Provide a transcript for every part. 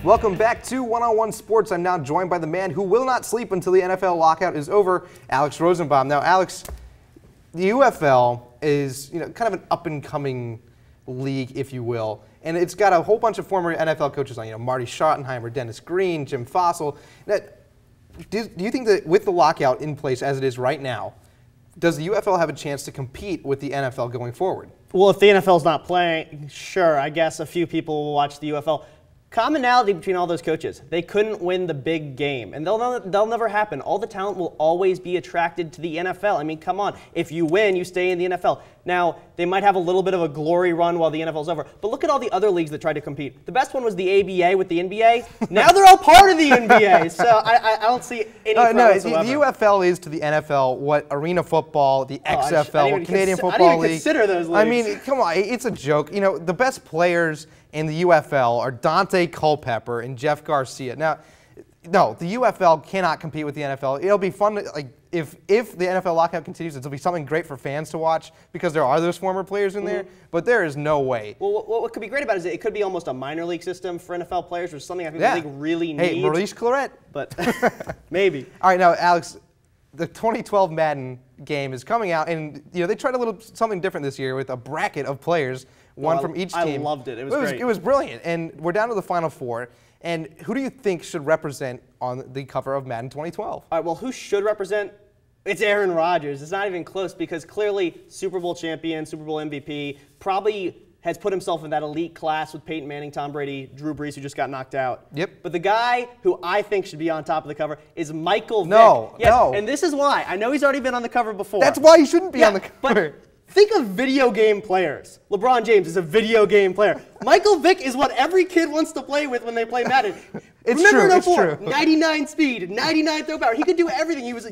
Welcome back to One-on-One Sports. I'm now joined by the man who will not sleep until the NFL lockout is over, Alex Rosenbaum. Now, Alex, the UFL is kind of an up-and-coming league, if you will, and it's got a whole bunch of former NFL coaches on, Marty Schottenheimer, Dennis Green, Jim Fossil. Do you think that with the lockout in place as it is right now, does the UFL have a chance to compete with the NFL going forward? Well, if the NFL's not playing, sure, I guess a few people will watch the UFL. Commonality between all those coaches. They couldn't win the big game, and they'll never happen. All the talent will always be attracted to the NFL. I mean, come on. If you win, you stay in the NFL. Now, they might have a little bit of a glory run while the NFL's over, but look at all the other leagues that tried to compete. The best one was the ABA with the NBA. Now they're all part of the NBA, so I don't see any problem whatsoever. The UFL is to the NFL what Arena Football, the XFL, Canadian Football League. I didn't even consider those leagues. I mean, come on, it's a joke. The best players in the UFL are Dante Culpepper and Jeff Garcia. Now, no, the UFL cannot compete with the NFL. It'll be fun to, if the NFL lockout continues, it'll be something great for fans to watch because there are those former players in there, but there is no way. Well, what could be great about it is it could be almost a minor league system for NFL players, which is something I think the league really needs. Hey, Maurice Clarett. But maybe. All right, now, Alex, the 2012 Madden game is coming out, and they tried something different this year with a bracket of players, one from each team. I loved it. It was great. It was brilliant, and we're down to the Final Four. And who do you think should represent on the cover of Madden 2012? All right, well, who should represent? It's Aaron Rodgers. It's not even close because clearly Super Bowl champion, Super Bowl MVP, probably has put himself in that elite class with Peyton Manning, Tom Brady, Drew Brees, who just got knocked out. Yep. But the guy who I think should be on top of the cover is Michael Vick. No. And this is why. I know he's already been on the cover before. That's why he shouldn't be on the cover. But think of video game players. LeBron James is a video game player. Michael Vick is what every kid wants to play with when they play Madden. It's true. 99 speed, 99 throw power. He could do everything. He was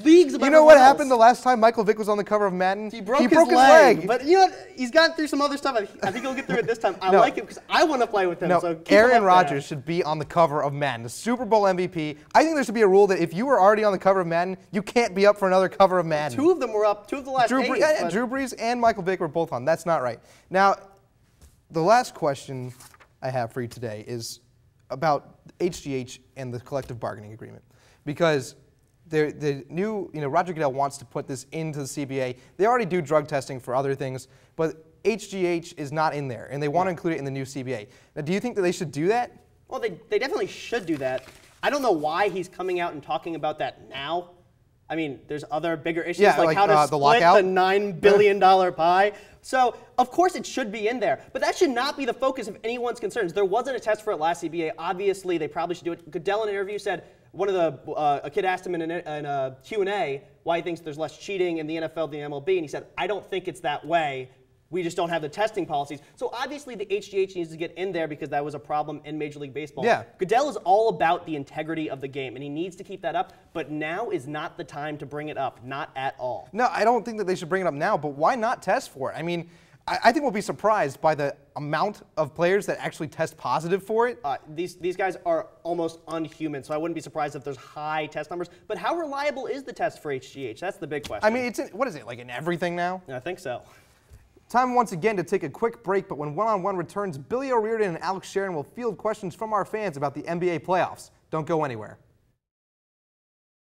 leagues above. You know what happened the last time Michael Vick was on the cover of Madden? He broke his leg. But you know what? He's gotten through some other stuff. I think he'll get through it this time. I like it because I want to play with him. No, so Aaron Rodgers should be on the cover of Madden, the Super Bowl MVP. I think there should be a rule that if you were already on the cover of Madden, you can't be up for another cover of Madden. Two of them were up. Two of the last eight. Drew Brees and Michael Vick were both on. That's not right. Now, the last question I have for you today is about HGH and the collective bargaining agreement, because the new, Roger Goodell wants to put this into the CBA. They already do drug testing for other things, but HGH is not in there, and they want to include it in the new CBA. Now, do you think that they should do that? Well, they definitely should do that. I don't know why he's coming out and talking about that now. I mean, there's other bigger issues like how to split the $9 billion pie. So, of course, it should be in there. But that should not be the focus of anyone's concerns. There wasn't a test for it last CBA. Obviously, they probably should do it. Goodell in an interview said, a kid asked him in a Q&A why he thinks there's less cheating in the NFL than the MLB, and he said, I don't think it's that way. We just don't have the testing policies. So obviously the HGH needs to get in there because that was a problem in Major League Baseball. Yeah. Goodell is all about the integrity of the game, and he needs to keep that up, but now is not the time to bring it up, not at all. No, I don't think that they should bring it up now, but why not test for it? I mean, I think we'll be surprised by the amount of players that actually test positive for it. These guys are almost unhuman, so I wouldn't be surprised if there's high test numbers. But how reliable is the test for HGH? That's the big question. I mean, what is it, like in everything now? I think so. Time once again to take a quick break, but when One-on-One returns, Billy O'Riordan and Alex Sharon will field questions from our fans about the NBA playoffs. Don't go anywhere.